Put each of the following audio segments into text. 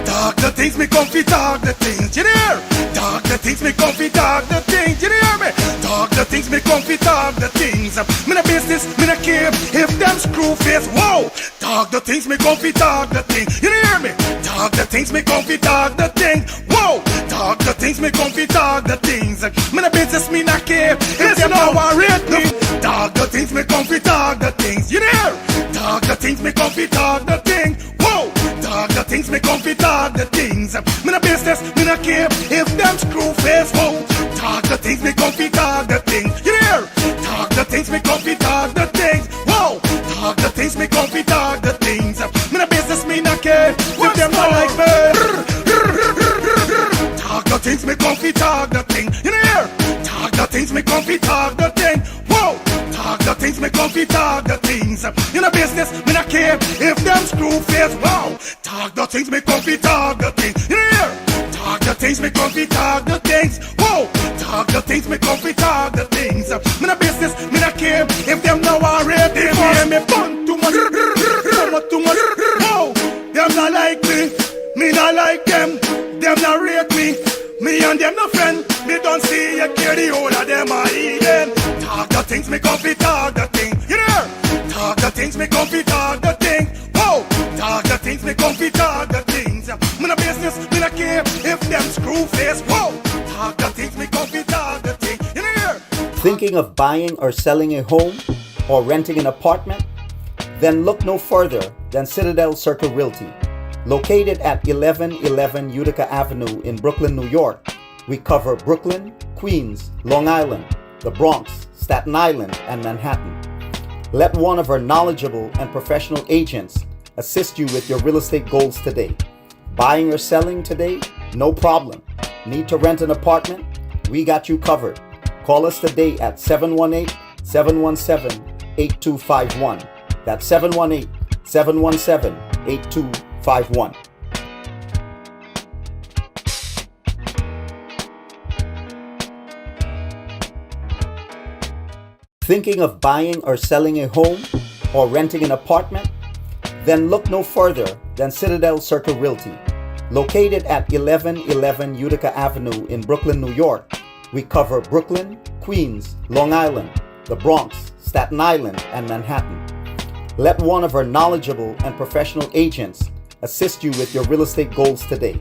Talk the things, me comfy talk the things, you hear? Talk the things, me comfy talk the things, you hear me? Talk the things, me comfy talk the things. Me no business, me no care if them screw face, whoa. Talk the things, me comfy talk the things, you hear me? Talk the things, me comfy talk the things, whoa. Talk the things, me comfy talk the things. Me no business, me no care if them no worried me. Talk the things, me comfy talk the things, you hear? Talk the things, me comfy talk the things, whoa. Talk the things, me comfy talk the things. Me no business, me no care if them screw face, whoa. Talk the things, me comfy talk the things, you hear? Talk the things, me comfy talk the things, whoa. Talk the things, me comfy talk the things. Me no business, me no care if them not like me. Talk the things, me comfy talk the thing, you hear? Talk the things, me comfy talk the thing, whoa. Talk the things, me comfy talk the things. You know business, me not care if them screw face, wow. Talk the things, me comfy talk the things, you hear? Talk the things, me comfy talk the things, whoa. Talk the things, me comfy talk the things. Me no business, me not care if them no worried. They hear me fun too much, too much, whoa. Them not like me not like them. Them not rate me and them no friend. Me don't see you care the whole of them are eating. Talk the things, me comfy talk the thing, you know? Talk the things, me comfy talk the thing, whoa. Talk the things, me comfy talk the things. Me no business, me no care if them screw face, whoa. Talk the things, me comfy talk the thing, you know? Thinking of buying or selling a home or renting an apartment? Then look no further than Citadel Circle Realty. Located at 1111 Utica Avenue in Brooklyn, New York, we cover Brooklyn, Queens, Long Island, the Bronx, Staten Island, and Manhattan. Let one of our knowledgeable and professional agents assist you with your real estate goals today. Buying or selling today? No problem. Need to rent an apartment? We got you covered. Call us today at 718-717-8251. That's 718-717-8251. Thinking of buying or selling a home or renting an apartment? Then look no further than Citadel Circle Realty. Located at 1111 Utica Avenue in Brooklyn, New York, we cover Brooklyn, Queens, Long Island, the Bronx, Staten Island, and Manhattan. Let one of our knowledgeable and professional agents assist you with your real estate goals today.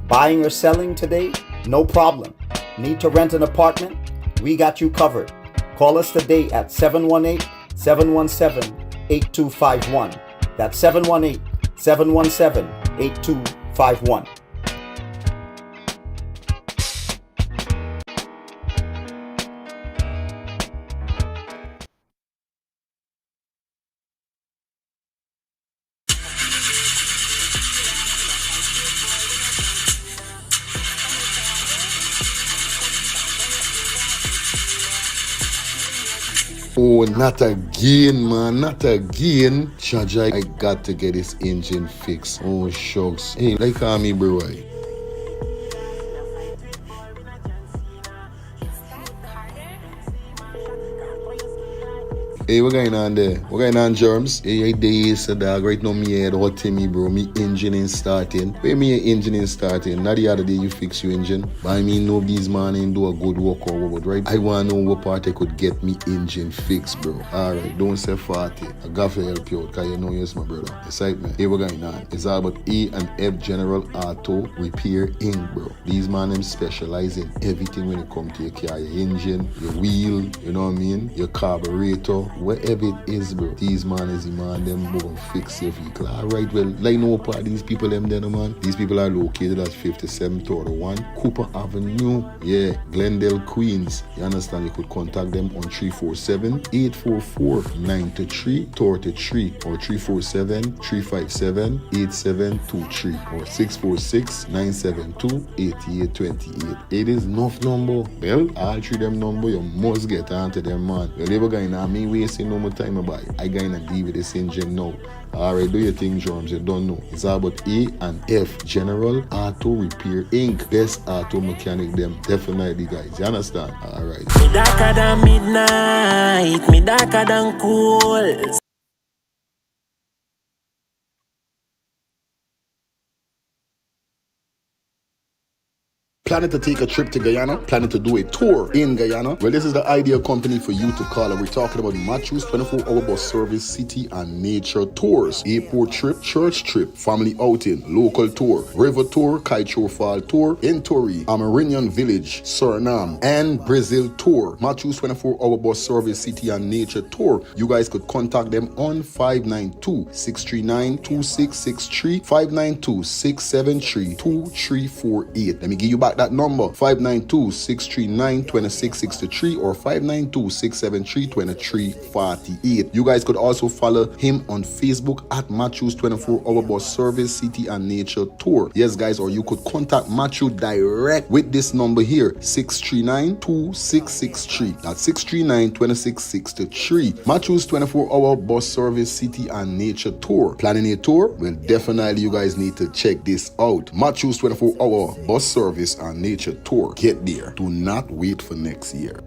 Buying or selling today? No problem. Need to rent an apartment? We got you covered. Call us today at 718-717-8251. That's 718-717-8251. Oh, not again, man, not again. Jaja, I got to get this engine fixed. Oh, shucks. Hey, like call me, bro. Hey, what going on there? What going on, Germs? Hey, days, dog. Right now, me head hot to me, bro. Me engine ain't starting. Where me engine ain't starting? Not the other day you fix your engine. But I mean, nobody's man ain't do a good work or what, right? I want to know what part I could get me engine fixed, bro. Alright, don't say 40. I got to help you out, because you know you're my brother. Excitement. Hey, what going on? It's all about E and F General Auto Repair Inc., bro. These man, them specialize in everything when it comes to your car, your engine, your wheel, you know what I mean? Your carburetor. Whatever it is, bro, these man is the man, them will fix your vehicle. Alright, well, like no part these people, them there, man. These people are located at 5731 Cooper Avenue, yeah, Glendale, Queens. You understand? You could contact them on 347-844-9333 or 347-357-8723 or 646-972-8828. It is enough number. Well, all three them number, you must get onto them, man. Well, they were going to me wasting no more time about it. I gonna deal with this engine now. Alright, do your thing, Drums. You don't know. It's all about E and F General Auto Repair Inc. Best auto mechanic them. Definitely, guys. You understand? Alright. Me darker than midnight. Me darker than cool. Planning to take a trip to Guyana? Planning to do a tour in Guyana? Well, this is the ideal company for you to call, and we're talking about Matthew's 24-hour bus service, city and nature tours, airport trip, church trip, family outing, local tour, river tour, Kaicho Fall tour, Intori, Amarinian Village, Suriname, and Brazil tour. Matthew's 24-hour bus service, city and nature tour. You guys could contact them on 592-639-2663, 592-673-2348. Let me give you back that number, 592-639-2663 or 592-673-2348. You guys could also follow him on Facebook at Matthew's 24-hour bus service, city and nature tour. Yes, guys, or you could contact Matthew direct with this number here, 639-2663. That's 639-2663. Matthew's 24-hour bus service, city and nature tour. Planning a tour? Well, definitely you guys need to check this out. Matthew's 24-hour bus service and nature tour. Get there. Do not wait for next year.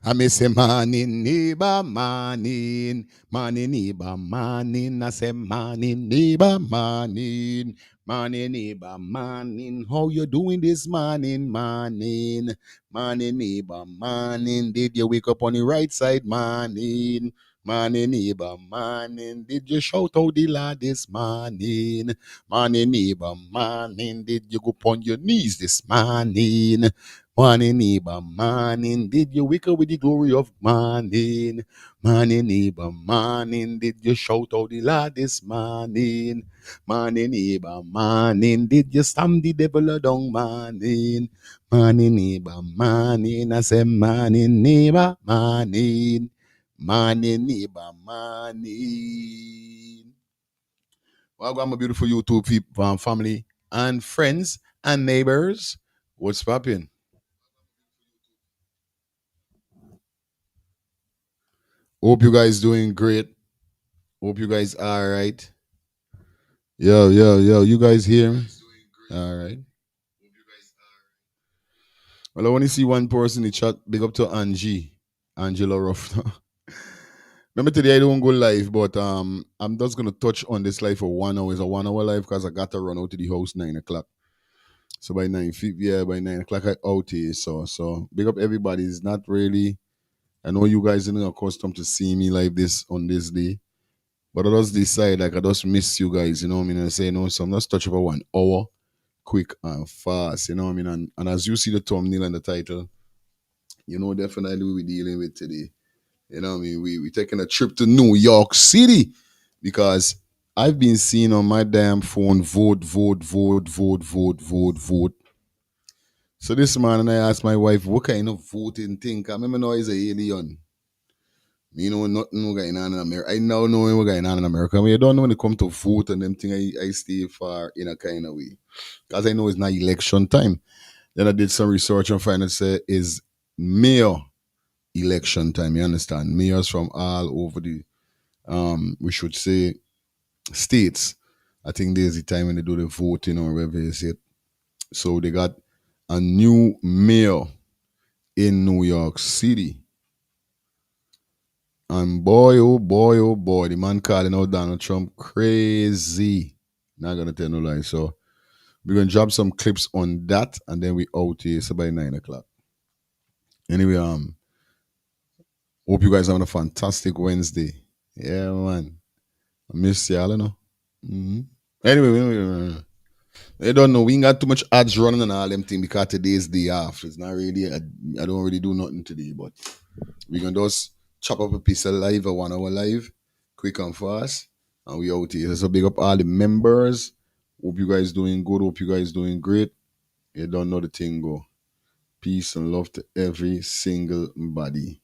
I miss a morning, neighbor, morning, morning, neighbor, morning. I say morning, neighbor, morning, morning, neighbor, morning. How you doing this morning, morning, morning, neighbor, morning? Did you wake up on the right side, morning? Morning, neighbor, morning. Did you shout out the Lord this morning? Morning, neighbor, morning. Did you go on your knees this morning? Morning, neighbor, morning. Did you wake up with the glory of morning? Morning, neighbor, morning. Did you shout out the Lord this morning? Morning, neighbor, morning. Did you stamp the devil down, morning? Morning, neighbor, morning. I say, morning, neighbor, morning. Morning, neighbor, morning. Well, my beautiful YouTube people, family, and friends and neighbors. What's popping? Hope you guys doing great. Hope you guys are all right. Yo, yo, yo, you guys hear me? All right. Well, I want to see one person in the chat. Big up to Angie, Angela Ruff. Remember today I don't go live, but I'm just gonna touch on this live for 1 hour. It's a 1 hour live because I got to run out to the house 9 o'clock. So by 9 o'clock I out here. So big up everybody. It's not really. I know you guys are not accustomed to seeing me like this on this day. But I just decide like I just miss you guys, you know what I mean? I say, no, so I'm just touch about 1 hour. quick and fast. You know what I mean? And as you see the thumbnail and the title, you know definitely what we're dealing with today. You know what I mean? We're taking a trip to New York City because I've been seeing on my damn phone vote, vote, vote, vote, vote, vote, vote. So this morning I asked my wife, what kind of voting thing? I remember now he's a alien. Me know nothing going on in America. I now know what's going on in America. I mean, I don't know when it comes to vote and them thing I stay far in a kind of way. Because I know it's not election time. Then I did some research and find out say is mayor election time. You understand? Mayors from all over the we should say states. I think there's the time when they do the voting or whatever is it. So they got a new mayor in New York City. And boy, oh boy, oh boy, the man calling out Donald Trump crazy. Not gonna tell no lie. So we're gonna drop some clips on that and then we out here. So by 9 o'clock. Anyway, hope you guys having a fantastic Wednesday. Yeah, man. I miss y'all, you know. Anyway, I don't know. We ain't got too much ads running and all them things because today's day off. It's not really, I don't really do nothing today, but we're going to just chop up a piece of live, a 1 hour live, quick and fast, and we out here. So big up all the members. Hope you guys doing good. Hope you guys doing great. You don't know the thing go. Peace and love to every single body.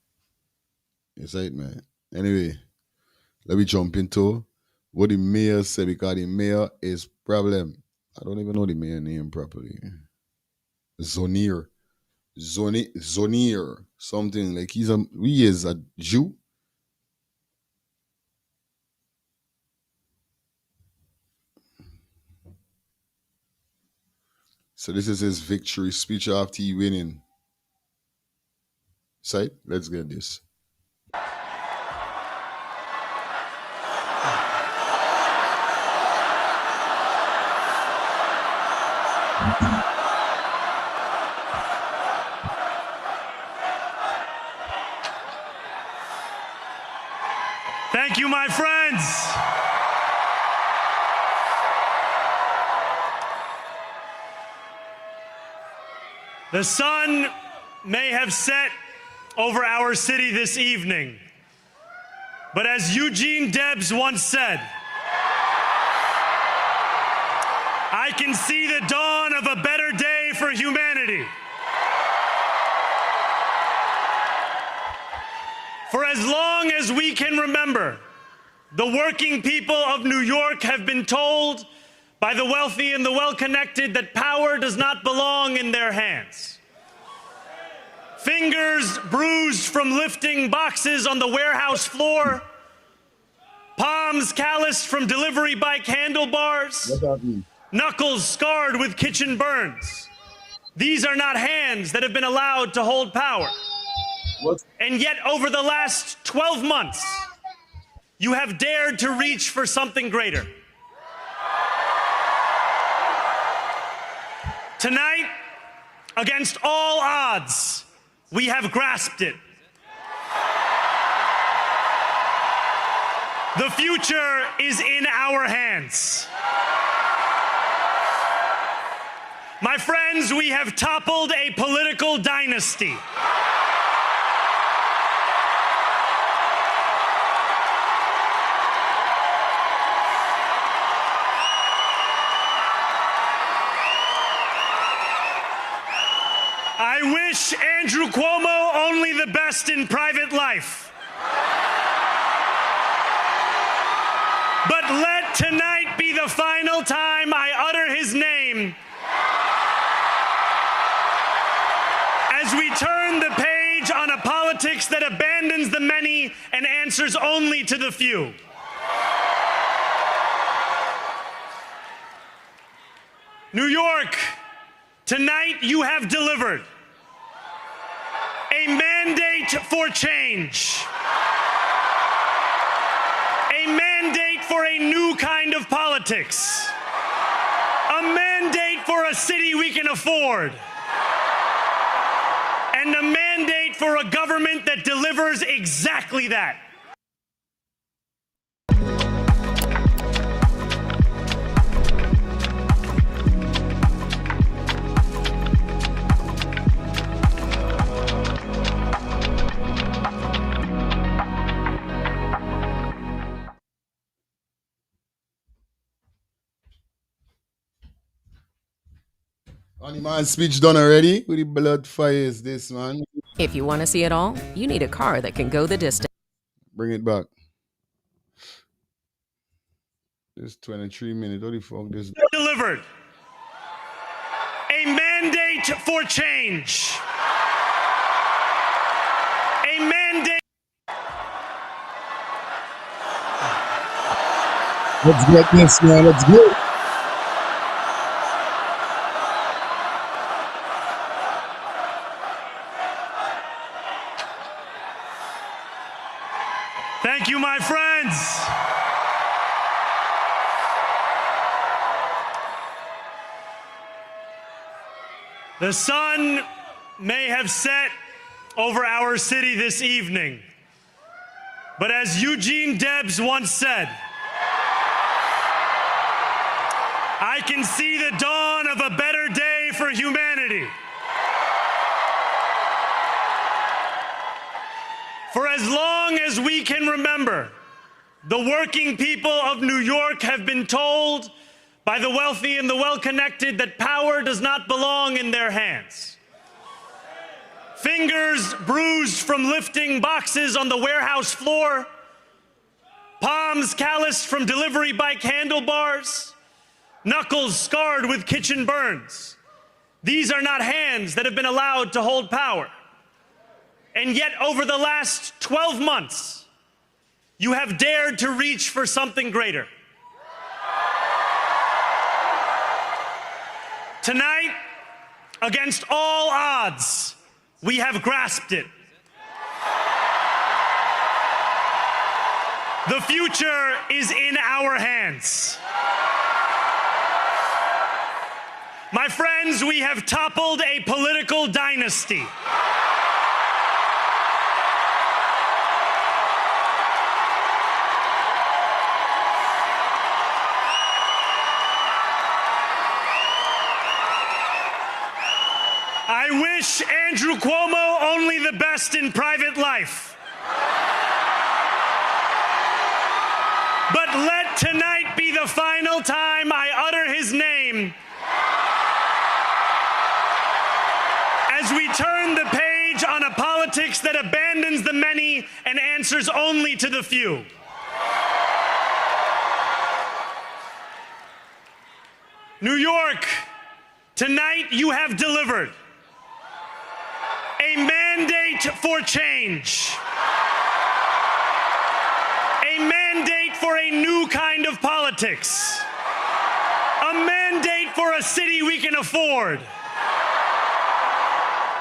It's right, man. Anyway, let me jump into what the mayor said because the mayor is problem. I don't even know the mayor name properly. Zonier. Zonier. Something like he is a Jew. So this is his victory speech after he winning. Side, let's get this. Thank you, my friends. The sun may have set over our city this evening, but as Eugene Debs once said, I can see the dawn of a better day for humanity. For as long as we can remember, the working people of New York have been told by the wealthy and the well-connected that power does not belong in their hands. Fingers bruised from lifting boxes on the warehouse floor, palms calloused from delivery bike handlebars, knuckles scarred with kitchen burns. These are not hands that have been allowed to hold power. And yet, over the last 12 months, you have dared to reach for something greater. Tonight, against all odds, we have grasped it. The future is in our hands. My friends, we have toppled a political dynasty. I wish Andrew Cuomo only the best in private life. But let tonight be the final time I utter his name as we turn the page on a politics that abandons the many and answers only to the few. New York, tonight you have delivered a mandate for change, a mandate for a new kind of politics, a mandate for a city we can afford, and a mandate for a government that delivers exactly that. On the man speech done already? With the blood fires, this man. If you want to see it all, you need a car that can go the distance. Bring it back. This 23 minutes. What the fuck this? Delivered a mandate for change. A mandate. Let's get this, man. Let's go. Thank you, my friends. The sun may have set over our city this evening, but as Eugene Debs once said, I can see the dawn of a better day for humanity. For as long as we can remember, the working people of New York have been told by the wealthy and the well-connected that power does not belong in their hands. Fingers bruised from lifting boxes on the warehouse floor, palms calloused from delivery bike handlebars, knuckles scarred with kitchen burns. These are not hands that have been allowed to hold power. And yet, over the last 12 months, you have dared to reach for something greater. Tonight, against all odds, we have grasped it. The future is in our hands. My friends, we have toppled a political dynasty. I wish Andrew Cuomo only the best in private life. But let tonight be the final time I utter his name as we turn the page on a politics that abandons the many and answers only to the few. New York, tonight you have delivered a mandate for change. A mandate for a new kind of politics. A mandate for a city we can afford.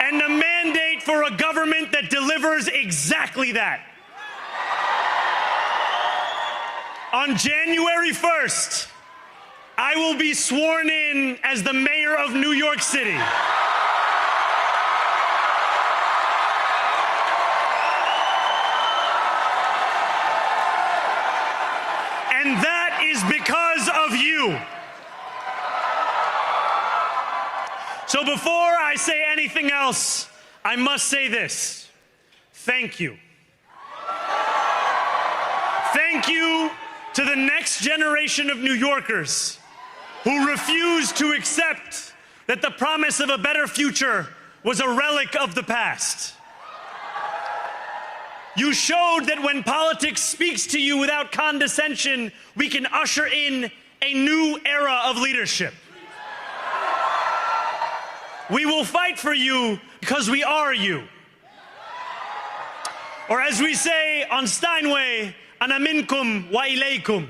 And a mandate for a government that delivers exactly that. On January 1st, I will be sworn in as the mayor of New York City. And that is because of you. So before I say anything else, I must say this. Thank you. Thank you to the next generation of New Yorkers who refuse to accept that the promise of a better future was a relic of the past. You showed that when politics speaks to you without condescension, we can usher in a new era of leadership. We will fight for you because we are you. Or as we say on Steinway, ana minkum wa ilaykum.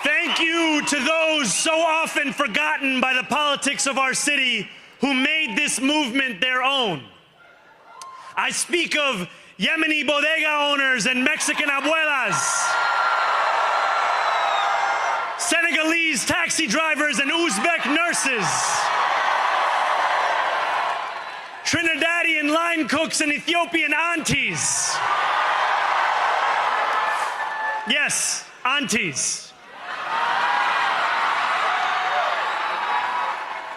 Thank you to those so often forgotten by the politics of our city who made this movement their own. I speak of Yemeni bodega owners and Mexican abuelas, Senegalese taxi drivers and Uzbek nurses, Trinidadian line cooks and Ethiopian aunties. Yes, aunties.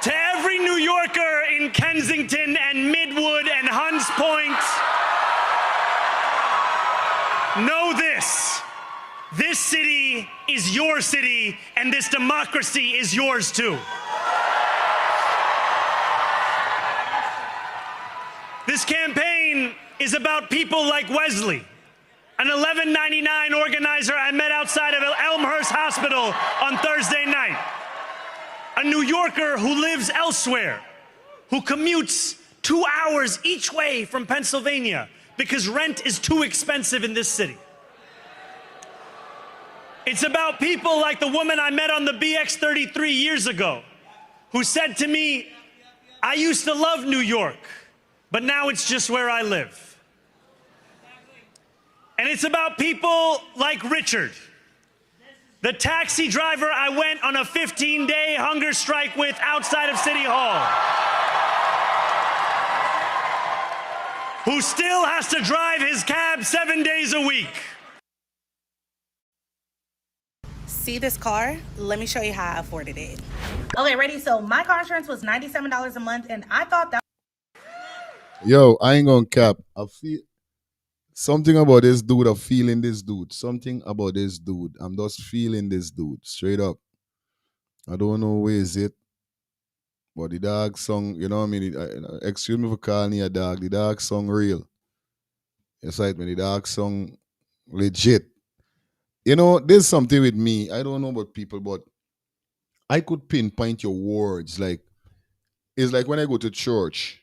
To every New Yorker in Kensington and Midwood and Hunts Point, know this. This city is your city, and this democracy is yours too. This campaign is about people like Wesley, an $11.99 organizer I met outside of Elmhurst Hospital on Thursday night. A New Yorker who lives elsewhere, who commutes 2 hours each way from Pennsylvania because rent is too expensive in this city. It's about people like the woman I met on the BX33 years ago, who said to me, I used to love New York, but now it's just where I live. And it's about people like Richard, the taxi driver I went on a 15-day hunger strike with outside of City Hall, who still has to drive his cab 7 days a week. See this car? Let me show you how I afforded it. Okay, ready? So my car insurance was $97 a month, and I thought that... Yo, I ain't gonna cap. I feel something about this dude. I'm feeling this dude. Something about this dude. I'm just feeling this dude. Straight up. I don't know where is it. But the dog song, you know what I mean? Excuse me for calling you a dog. The dog song real. It's like when the dog song legit. You know, there's something with me. I don't know about people, but I could pinpoint your words. Like, it's like when I go to church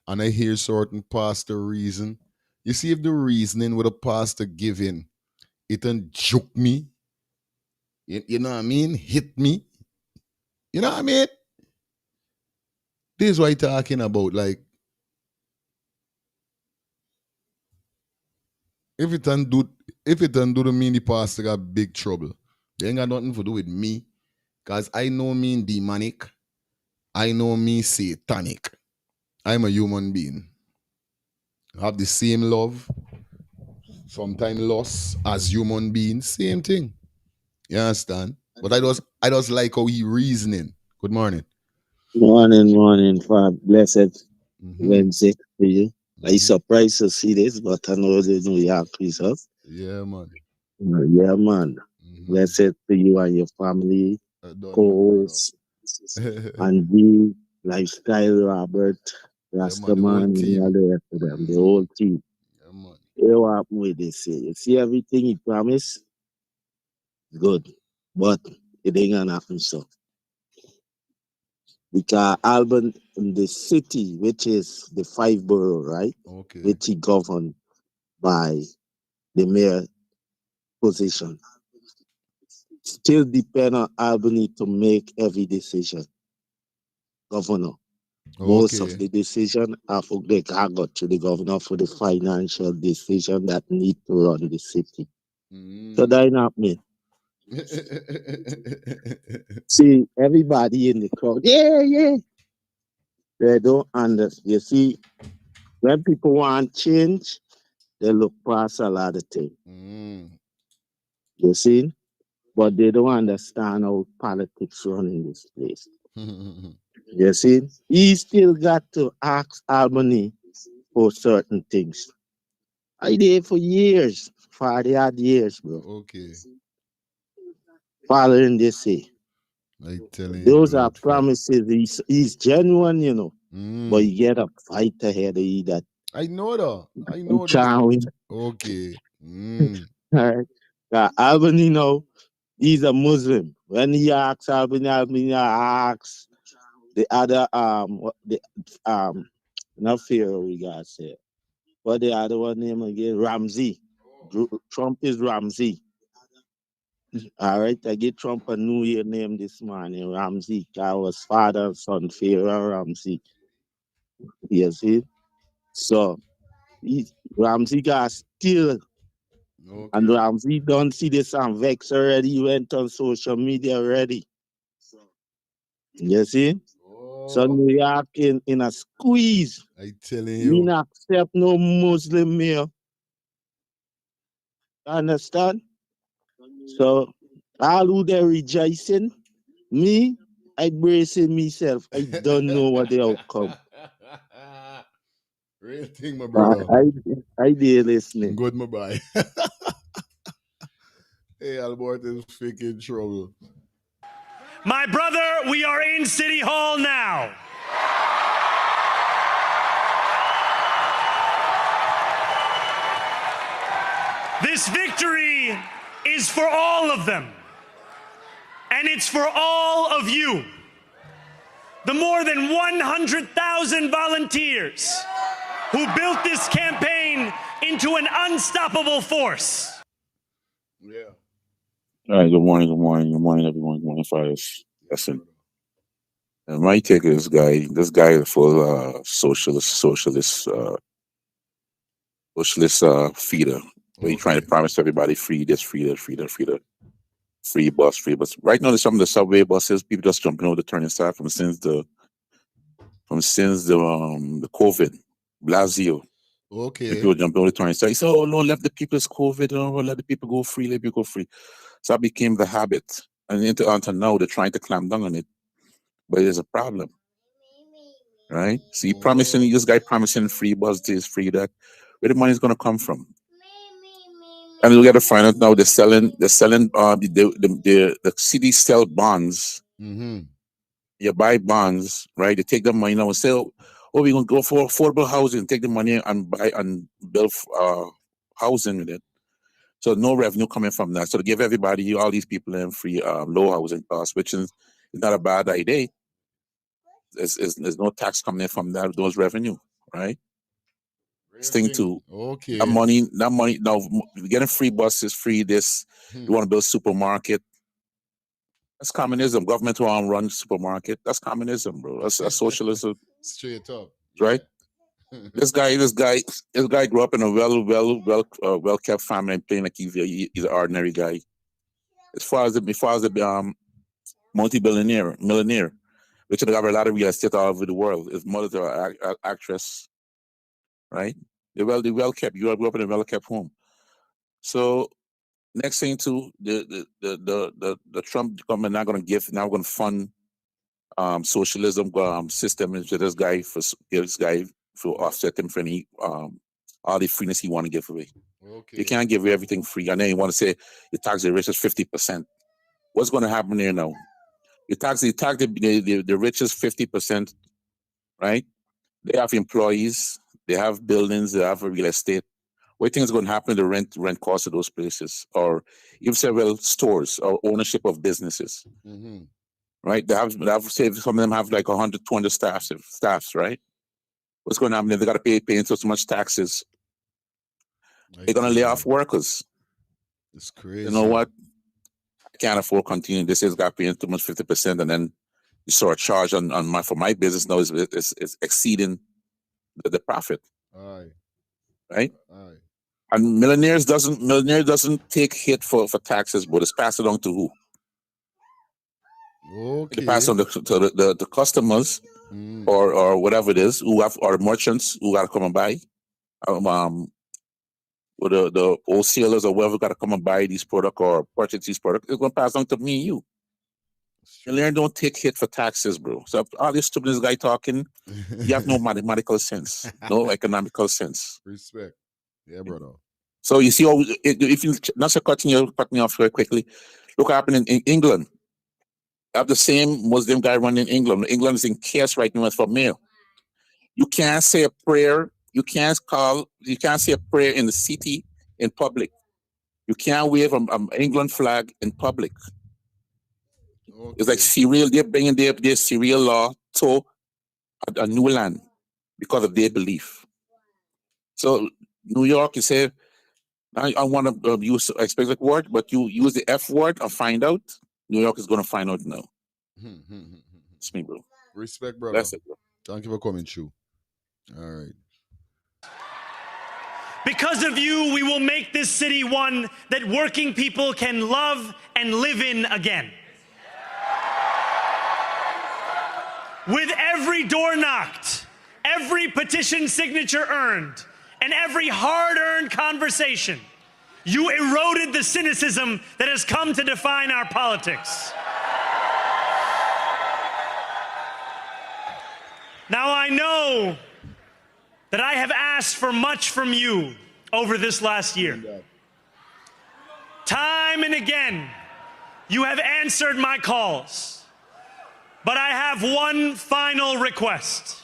and I hear certain pastor reason. You see, if the reasoning with a pastor giving, it and juke me. You know what I mean? Hit me. You know what I mean? This is what I'm talking about. Like, if it don't do to mean the pastor got big trouble, they ain't got nothing to do with me. Cause I know me demonic. I know me satanic. I'm a human being. I have the same love, sometimes loss as human beings. Same thing. You understand? But I just like how he reasoning. Good morning. Morning, for blessed Mm-hmm. Wednesday to you. I Mm-hmm. surprised to see this, but I know the New York results. Yeah, man. Yeah, man. Mm-hmm. Blessed to you and your family, Done, co-hosts, and the lifestyle Robert, yeah, man. The whole Rastaman, and team. all the rest of them, the whole team. Yeah, man. You what happen with this? You see everything he promised? Good. But it ain't gonna happen so. Because Alban in the city, which is the five borough, right? Okay. Which he governed by the mayor position, still depend on Albany to make every decision. Governor. Most of Okay. the decision are for the got to the governor for the financial decision that need to run the city. So that not me. See everybody in the crowd. Yeah. They don't understand. You see, when people want change, they look past a lot of things. You see? But they don't understand how politics run in this place. You see? He still got to ask Albany for certain things. I did for years, 40 odd years, bro. Okay. Following this say. I telling you, Those are blood fam. promises. He's genuine, you know. But you get a fight ahead of you that I know that. I know that. challenge. Okay. Albany now, he's a Muslim. When he asks Albany asks the other not Pharaoh we gotta say. What the other one name again? Ramsey. Trump is Ramsey. All right, I get Trump a New Year name this morning, Ramsey. I was father and son, Pharaoh Ramsey. You see? So Ramsey got still. Okay. And Ramsey don't see this and vex already. He went on social media already. You see? So New York in a squeeze. I telling We you. not accept no Muslim mayor. Understand? So all who they rejoicing, me, I bracing myself. I don't know what the outcome. Real thing, my brother. I did listening. Good, my boy. Hey, Albert is freaking trouble. My brother, we are in City Hall now. This victory is for all of them, and it's for all of you. The more than 100,000 volunteers who built this campaign into an unstoppable force. Yeah. All right, good morning, everyone. Good morning, Fires. Listen, and my take of this guy is full socialist feeder. Where he's trying to promise everybody free this, free that, free bus. Right now, there's some of the subway buses, people just jumping over the turning side since the COVID, Blasio. Okay. People jumping over the turning side. He said, "Oh no, let the people, it's COVID. Oh, let the people go free. Let people go free." So that became the habit, and until now, they're trying to clamp down on it, but there's a problem, right? So this guy promising free bus this, free that. Where the money's gonna come from? And we got to find out now. They're selling. The city sell bonds. Mm-hmm. You buy bonds, right? They take the money now and say, "Oh, we're gonna go for affordable housing. Take the money and buy and build housing with it." So no revenue coming from that. So to give everybody, all these people, in free low housing costs, which is not a bad idea. There's no tax coming in from those revenue, right? Thing too. Okay. That money. Now getting free buses, free this. You want to build supermarket? That's communism. Government want to run supermarket. That's communism, bro. That's socialism. Straight up. Right? This guy grew up in a well kept family and playing like he's an ordinary guy. As far as the multi-millionaire, which have a lot of real estate all over the world. His mother's an actress, right? They're well kept. You grew up in a well kept home. So next thing too, the Trump government now going to fund socialism system into this guy for offset him for any all the freeness he want to give away. Okay. You can't give away everything free. And then you want to say you tax the richest 50%. What's going to happen there now? You tax the richest 50%, right? They have employees, they have buildings, they have real estate. What do you think is going to happen to the rent cost of those places, or even several stores or ownership of businesses? Mm-hmm. Right? They have say some of them have like 100, 200 staffs, right? What's going to happen? They got to pay so much taxes. They're going to lay off workers. It's crazy. You know what? I can't afford continuing. This has got paying too much 50%, and then you saw a charge for my business now is exceeding the profit. Aye. Right? Aye. And millionaires doesn't take hit for taxes, but it's passed along to who? Okay. They pass on to the customers or whatever it is or merchants who got to come and buy. Or the wholesalers or whoever got to come and buy these products or purchase these products, it's going to pass on to me and you. Millionaires don't take hit for taxes, bro. So all this stupid guy talking, you have no mathematical sense, no economical sense. Respect. Yeah, brother. So you see, if you not to cut me off very quickly, look what happened in England. I have the same Muslim guy running in England. England is in chaos right now for mail. You can't say a prayer. You can't say a prayer in the city in public. You can't wave an England flag in public. Okay. It's like Syria, they're bringing their Syria law to a new land because of their belief. So New York, you say, I want to use a specific word, but you use the F word and find out. New York is going to find out now. It's me, bro. Respect, brother. That's it, bro. Thank you for coming through. All right. Because of you, we will make this city one that working people can love and live in again. With every door knocked, every petition signature earned, and every hard-earned conversation, you eroded the cynicism that has come to define our politics. Now I know that I have asked for much from you over this last year. Time and again, you have answered my calls. But I have one final request.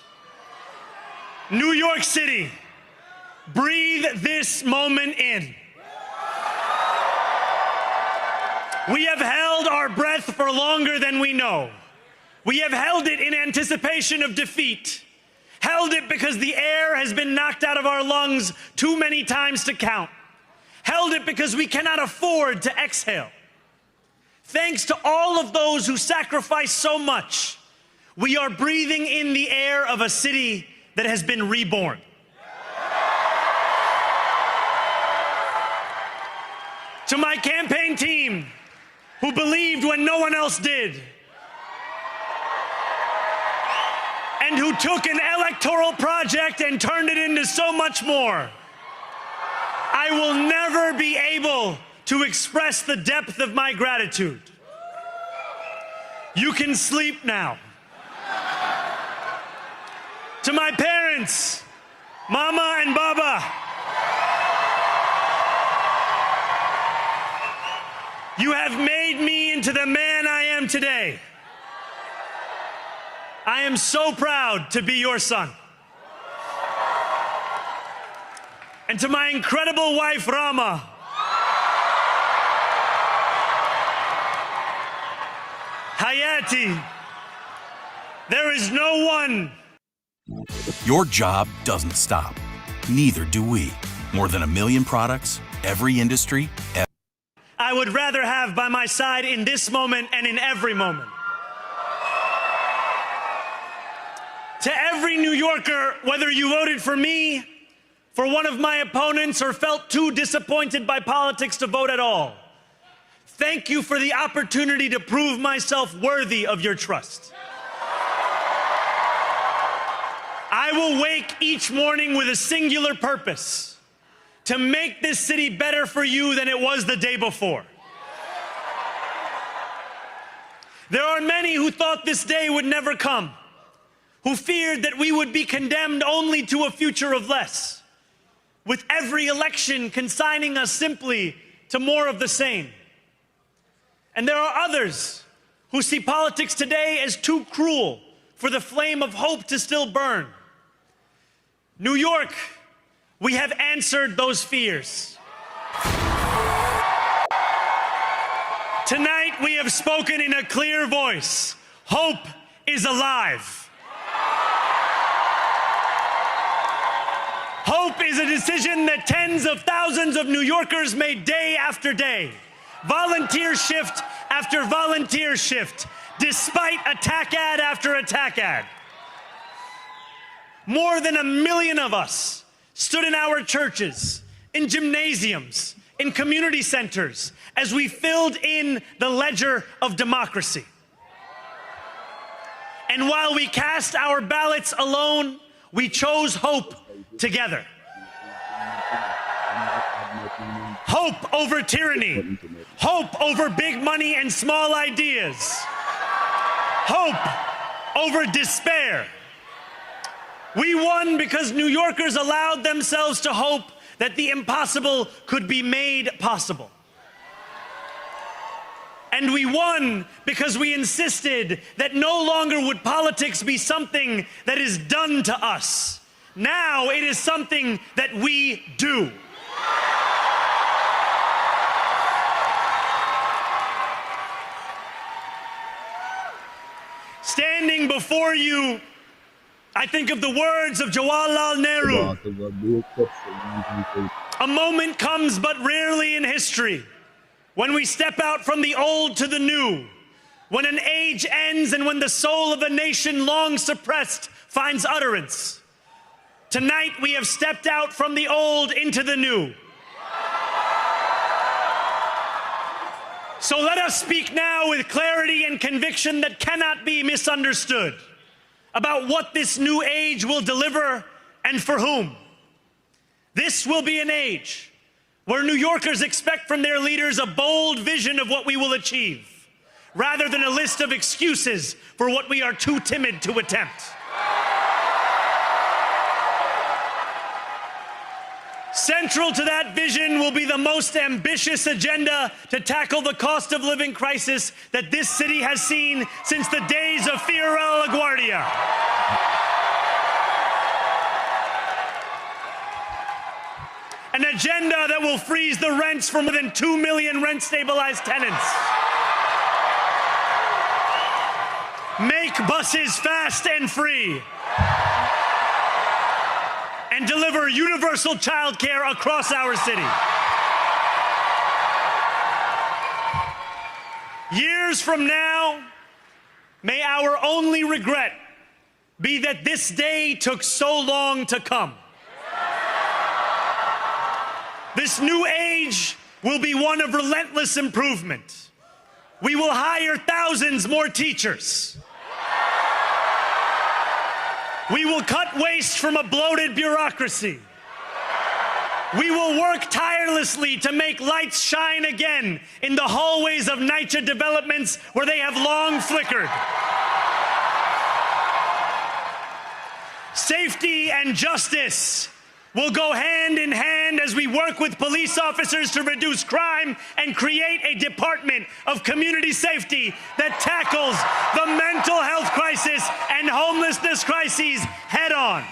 New York City, breathe this moment in. We have held our breath for longer than we know. We have held it in anticipation of defeat. Held it because the air has been knocked out of our lungs too many times to count. Held it because we cannot afford to exhale. Thanks to all of those who sacrificed so much, we are breathing in the air of a city that has been reborn. To my campaign team, who believed when no one else did, and who took an electoral project and turned it into so much more, I will never be able to express the depth of my gratitude. You can sleep now. To my parents, Mama and Baba, you have made me into the man I am today. I am so proud to be your son. And to my incredible wife, Rama, Hayati, there is no one. Your job doesn't stop. Neither do we. More than 1 million products, every industry, I would rather have by my side in this moment and in every moment. To every New Yorker, whether you voted for me, for one of my opponents, or felt too disappointed by politics to vote at all, thank you for the opportunity to prove myself worthy of your trust. I will wake each morning with a singular purpose: to make this city better for you than it was the day before. There are many who thought this day would never come, who feared that we would be condemned only to a future of less, with every election consigning us simply to more of the same. And there are others who see politics today as too cruel for the flame of hope to still burn. New York, we have answered those fears. Tonight we have spoken in a clear voice. Hope is alive. Hope is a decision that tens of thousands of New Yorkers made day after day, volunteer shift after volunteer shift, despite attack ad after attack ad. More than 1 million of us stood in our churches, in gymnasiums, in community centers, as we filled in the ledger of democracy. And while we cast our ballots alone, we chose hope together. Hope over tyranny. Hope over big money and small ideas. Hope over despair. We won because New Yorkers allowed themselves to hope that the impossible could be made possible. And we won because we insisted that no longer would politics be something that is done to us. Now it is something that we do. Standing before you, I think of the words of Jawaharlal Nehru. A moment comes but rarely in history when we step out from the old to the new, when an age ends and when the soul of a nation long suppressed finds utterance. Tonight we have stepped out from the old into the new. So let us speak now with clarity and conviction that cannot be misunderstood about what this new age will deliver and for whom. This will be an age where New Yorkers expect from their leaders a bold vision of what we will achieve, rather than a list of excuses for what we are too timid to attempt. Central to that vision will be the most ambitious agenda to tackle the cost of living crisis that this city has seen since the days of Fiorella LaGuardia. An agenda that will freeze the rents for more than 2 million rent-stabilized tenants. Make buses fast and free. And deliver universal child care across our city. Years from now, may our only regret be that this day took so long to come. This new age will be one of relentless improvement. We will hire thousands more teachers. We will cut waste from a bloated bureaucracy. We will work tirelessly to make lights shine again in the hallways of NYCHA developments where they have long flickered. Safety and justice will go hand in hand as we work with police officers to reduce crime and create a department of community safety that tackles the mental health crisis and homelessness crises head on.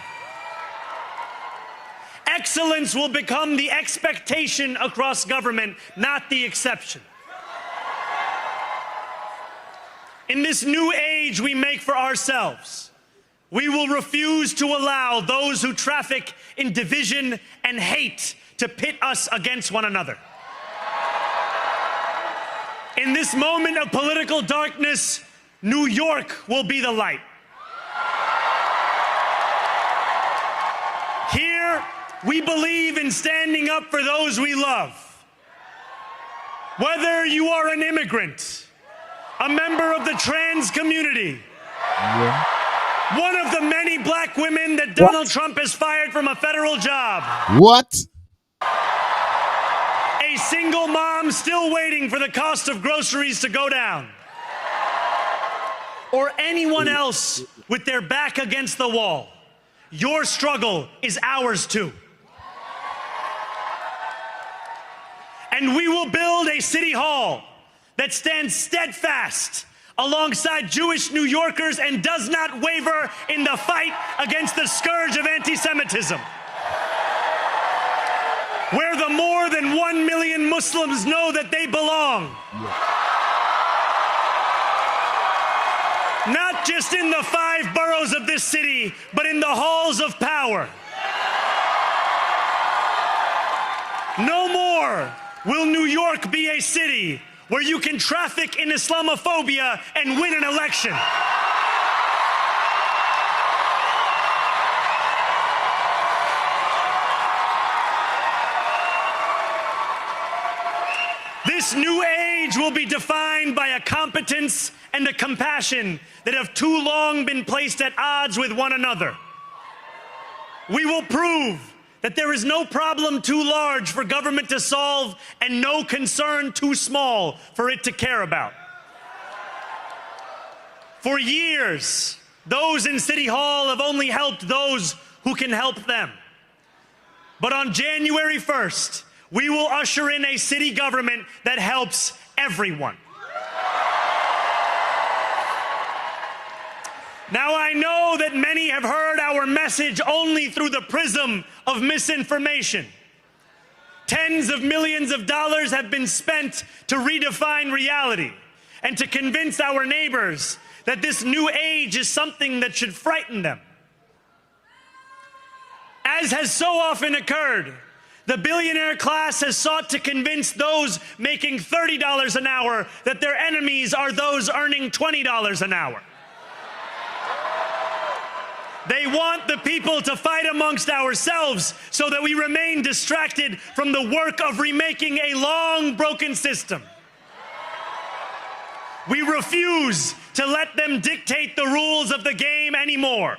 Excellence will become the expectation across government, not the exception. In this new age we make for ourselves, we will refuse to allow those who traffic in division and hate to pit us against one another. In this moment of political darkness, New York will be the light. Here, we believe in standing up for those we love. Whether you are an immigrant, a member of the trans community, one of the many black women that Donald Trump has fired from a federal job. What? A single mom still waiting for the cost of groceries to go down. Or anyone else with their back against the wall. Your struggle is ours too. And we will build a city hall that stands steadfast alongside Jewish New Yorkers and does not waver in the fight against the scourge of anti-Semitism. Where the more than 1 million Muslims know that they belong. Not just in the 5 boroughs of this city, but in the halls of power. No more will New York be a city where you can traffic in Islamophobia and win an election. This new age will be defined by a competence and a compassion that have too long been placed at odds with one another. We will prove that there is no problem too large for government to solve and no concern too small for it to care about. For years, those in City Hall have only helped those who can help them. But on January 1st, we will usher in a city government that helps everyone. Now, I know that many have heard our message only through the prism of misinformation. Tens of millions of dollars have been spent to redefine reality and to convince our neighbors that this new age is something that should frighten them. As has so often occurred, the billionaire class has sought to convince those making $30 an hour that their enemies are those earning $20 an hour. They want the people to fight amongst ourselves so that we remain distracted from the work of remaking a long broken system. We refuse to let them dictate the rules of the game anymore.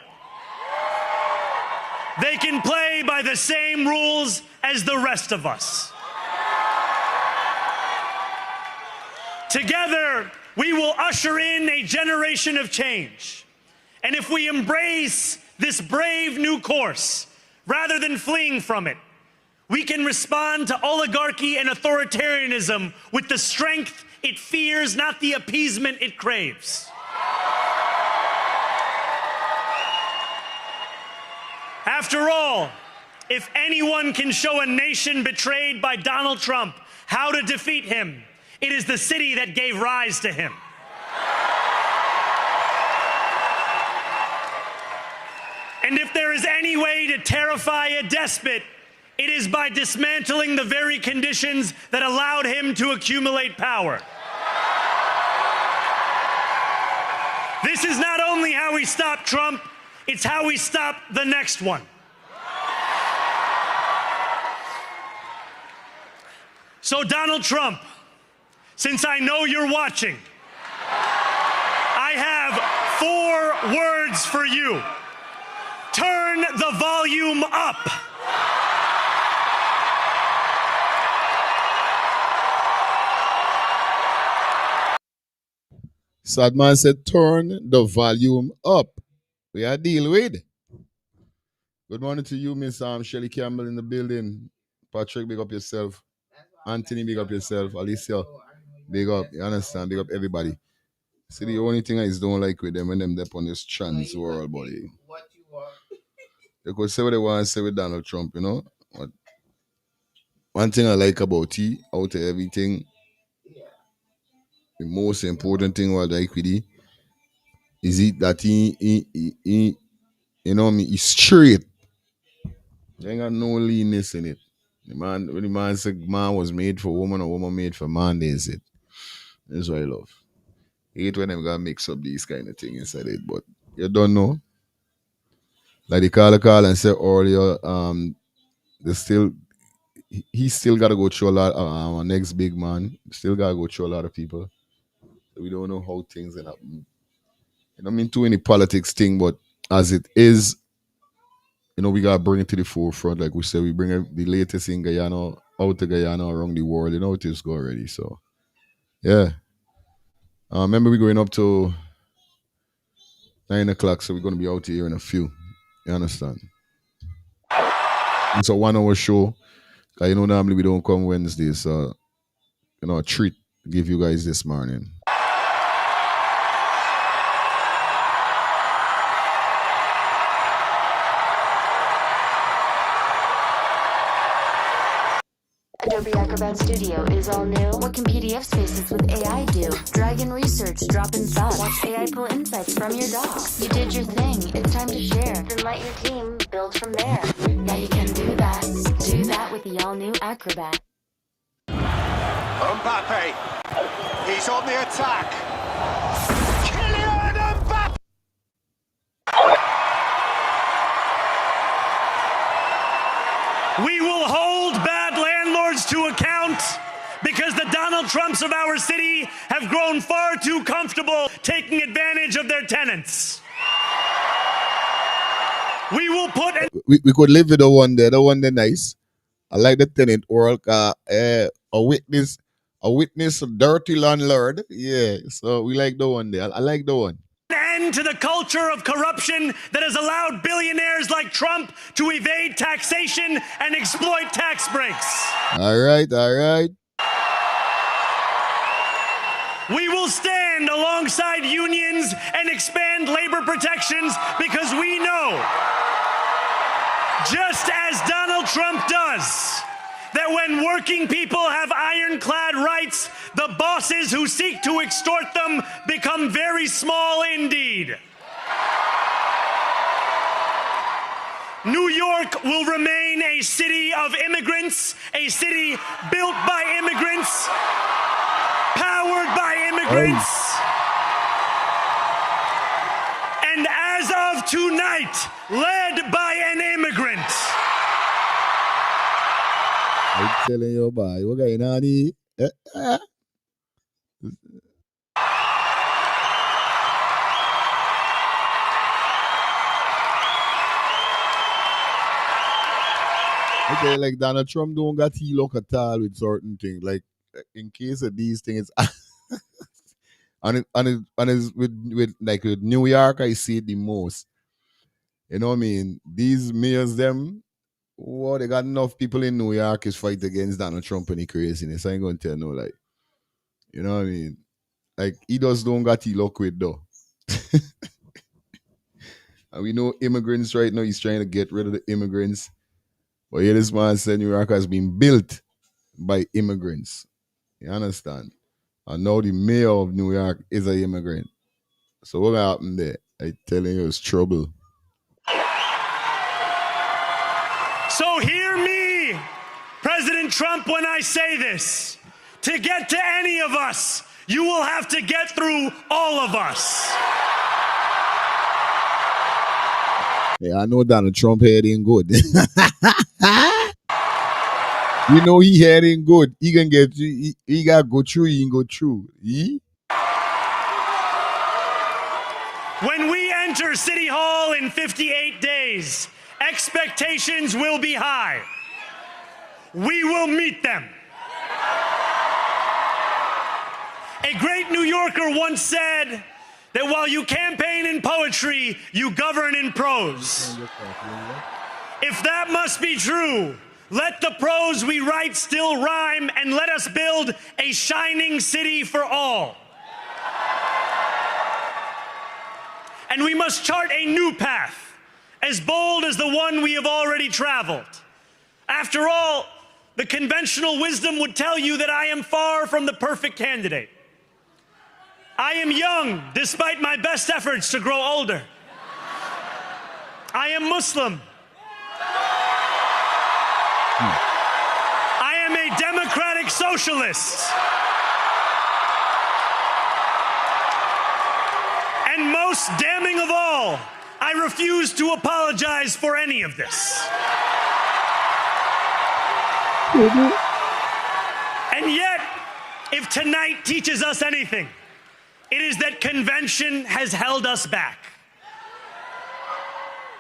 They can play by the same rules as the rest of us. Together, we will usher in a generation of change. And if we embrace this brave new course, rather than fleeing from it, We can respond to oligarchy and authoritarianism with the strength it fears, not the appeasement it craves. After all, if anyone can show a nation betrayed by Donald Trump how to defeat him, it is the city that gave rise to him. And if there is any way to terrify a despot, it is by dismantling the very conditions that allowed him to accumulate power. This is not only how we stop Trump, it's how we stop the next one. So Donald Trump, since I know you're watching, I have 4 words for you. Turn the volume up. Sadman said, turn the volume up. We are deal with. Good morning to you, Miss Shelley Campbell in the building. Patrick, big up yourself. Anthony, big up yourself. Alicia, big up. You understand? Big up everybody. See, the only thing I just don't like with them when them up on this trans world, buddy. They could say what they want to say with Donald Trump, you know? But one thing I like about he, out of everything, the most important thing what I like with he, is it that he you know me, he's straight. There ain't got no leanness in it. When the man said man was made for woman or woman made for man, they said. That's what I love. I hate when them gonna mix up these kind of things inside it, but you don't know. Like they call and say earlier, he still gotta go through a lot. Our next big man still gotta go through a lot of people. So we don't know how things end up. I don't mean too any politics thing, but as it is, you know, we gotta bring it to the forefront. Like we said, we bring the latest in Guyana out to Guyana around the world. You know it is go already. So yeah. Remember we going up to 9 o'clock, so we're gonna be out here in a few. You understand? It's a 1 hour show. Cause you know normally we don't come Wednesdays, so you know a treat to give you guys this morning. Adobe Acrobat Studio is all new. What can PDF spaces with AI do? Drag and research, drop in thoughts. Watch AI pull insights from your docs. You did your thing, it's time to share. Then let your team build from there. Now you can do that. Do that with the all new Acrobat. Mbappe, he's on the attack. Kylian Mbappe! We will hold bad landlords to account because the Donald Trumps of our city have grown far too comfortable taking advantage of their tenants. We will put... We could live with the one there nice. I like the tenant world. A witness, a dirty landlord. Yeah, so we like the one there. I like the one. End to the culture of corruption that has allowed billionaires like Trump to evade taxation and exploit tax breaks. All right. We will stand alongside unions and expand labor protections because we know, just as Donald Trump does, that when working people have ironclad rights, the bosses who seek to extort them become very small indeed. New York will remain a city of immigrants, a city built by immigrants, powered by immigrants. And as of tonight, led by an immigrant. I'm telling you, boy, what going on here? Okay, like Donald Trump don't got he luck at all with certain things. Like in case of these things, and with New York, I see it the most. You know what I mean? These mayors them Well, they got enough people in New York is fight against Donald Trump and the craziness. I ain't gonna tell no like. You know what I mean? Like he just don't got he luck with though. And we know immigrants right now, he's trying to get rid of the immigrants. But here this man said New York has been built by immigrants. You understand? And now the mayor of New York is an immigrant. So what happened there? I telling you it's trouble. So hear me, President Trump, when I say this. To get to any of us, you will have to get through all of us. Yeah, I know Donald Trump head ain't good. You know he head ain't good. He can get he got go through, he can go through. When we enter City Hall in 58 days, expectations will be high. We will meet them. A great New Yorker once said that while you campaign in poetry, you govern in prose. If that must be true, let the prose we write still rhyme, and let us build a shining city for all. And we must chart a new path, as bold as the one we have already traveled. After all, the conventional wisdom would tell you that I am far from the perfect candidate. I am young, despite my best efforts to grow older. I am Muslim. I am a democratic socialist. And most damning of all, I refuse to apologize for any of this. And yet, if tonight teaches us anything, it is that convention has held us back.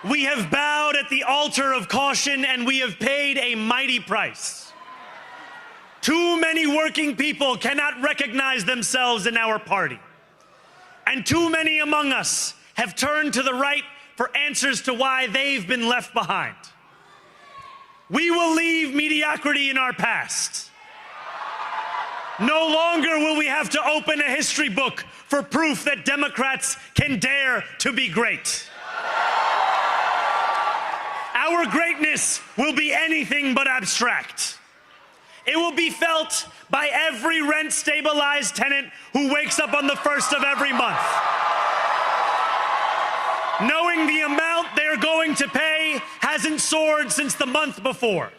We have bowed at the altar of caution, and we have paid a mighty price. Too many working people cannot recognize themselves in our party. And too many among us have turned to the right for answers to why they've been left behind. We will leave mediocrity in our past. No longer will we have to open a history book for proof that Democrats can dare to be great. Our greatness will be anything but abstract. It will be felt by every rent-stabilized tenant who wakes up on the first of every month, knowing the amount they're going to pay hasn't soared since the month before.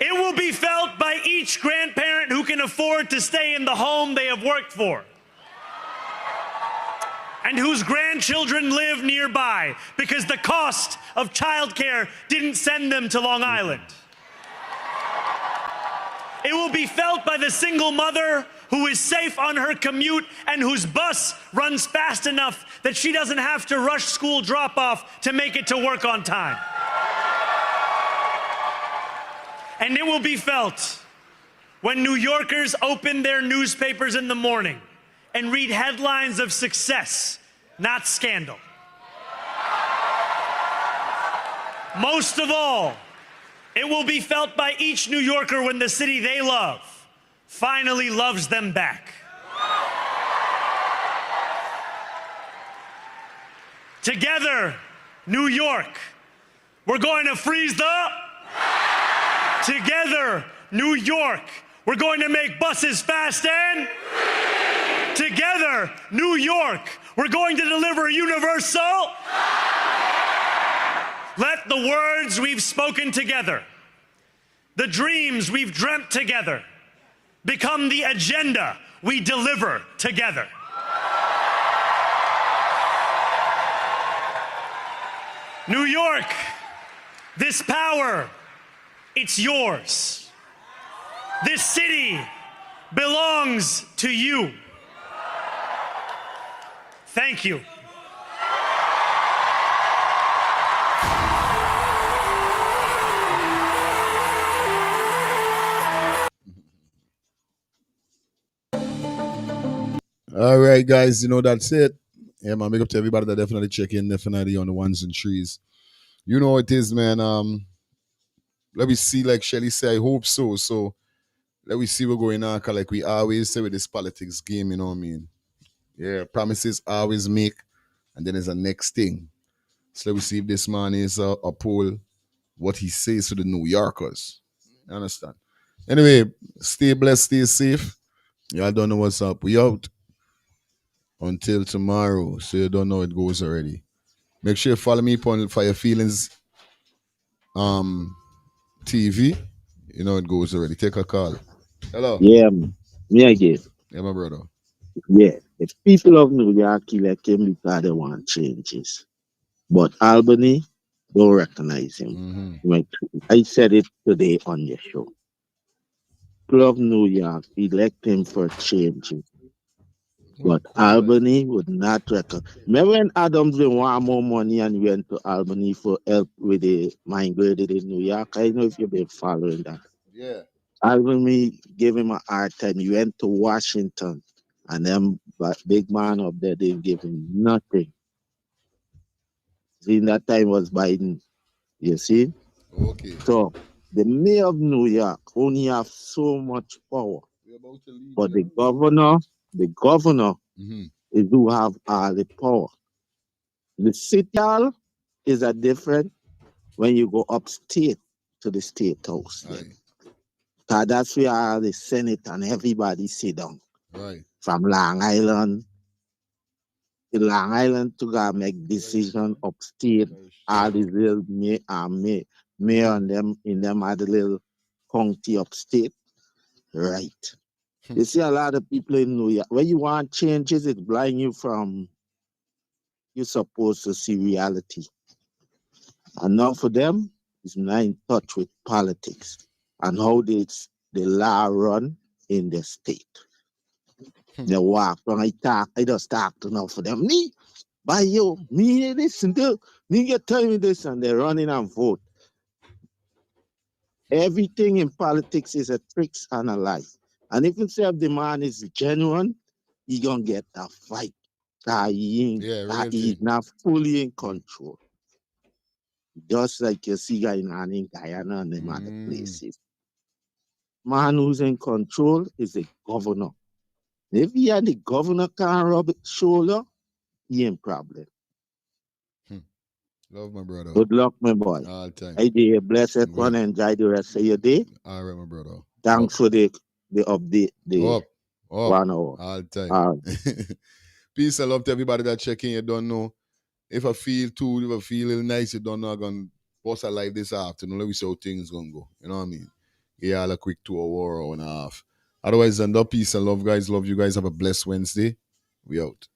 It will be felt by each grandparent who can afford to stay in the home they have worked for, and whose grandchildren live nearby because the cost of childcare didn't send them to Long Island. It will be felt by the single mother who is safe on her commute and whose bus runs fast enough that she doesn't have to rush school drop-off to make it to work on time. And it will be felt when New Yorkers open their newspapers in the morning and read headlines of success, not scandal. Most of all, it will be felt by each New Yorker when the city they love finally loves them back. Together, New York, we're going to freeze the... Together, New York, we're going to make buses fast and... Together, New York, we're going to deliver universal... Let the words we've spoken together, the dreams we've dreamt together, become the agenda we deliver together. New York, this power, it's yours. This city belongs to you. Thank you. All right, guys, you know, that's it. Yeah, man, make up to everybody that definitely check in, definitely on the ones and threes. You know what it is, man. let me see, like Shelly said, I hope so. So let me see what's going on, 'cause like we always say with this politics game, you know what I mean? Yeah, promises always make, and then there's a next thing. So let me see if this man is a poll what he says to the New Yorkers. You understand? Anyway, stay blessed, stay safe. Y'all don't know what's up. We out until tomorrow, so you don't know it goes already. Make sure you follow me on Fire Feelings TV. You know it goes already. Take a call. Hello. Yeah, me again. Yeah, my brother. Yeah, the people of New York elect him because they want changes. But Albany don't recognize him. Mm-hmm. Like I said it today on your show. People of New York elect him for changes. But Albany would not recognize. Remember when Adams didn't want more money and went to Albany for help with the migrated in New York? I don't know if you've been following that. Yeah. Albany gave him a hard time. He went to Washington, and them big man up there didn't give him nothing. See, in that time was Biden. You see? Okay. So the mayor of New York only have so much power. We're about to leave. But Yeah. the governor Mm-hmm. is who have all the power. The city hall is a different when you go upstate to the state house. Then. 'Cause that's where all the Senate and everybody sit down. Right. From Long Island to go make decision upstate, all the little mayor and them in them other little county upstate. Right. You see a lot of people in New York. When you want changes, it blind you from you're supposed to see reality. And now for them, it's not in touch with politics and how the law run in the state. They walk when I just talk to now for them. Me, by you, me listen to me get tell me this and they're running and vote. Everything in politics is a tricks and a lie. And if the man is genuine, he gonna get a fight. He's not fully in control. Just like you see guy in Guyana and them other places. Man who's in control is the governor. If he and the governor can't rub his shoulder, he ain't problem. Love my brother. Good luck, my boy. All time. I do a blessed one. Enjoy the rest of your day. All right, my brother. Thanks for the update. The 1 hour. All time. Peace and love to everybody that check in. You don't know. If I feel a little nice, you don't know I'm gonna post a live this afternoon. Let me see how things gonna go. You know what I mean? Yeah, a quick 2 hour and a half. Otherwise, end up peace and love, guys. Love you guys. Have a blessed Wednesday. We out.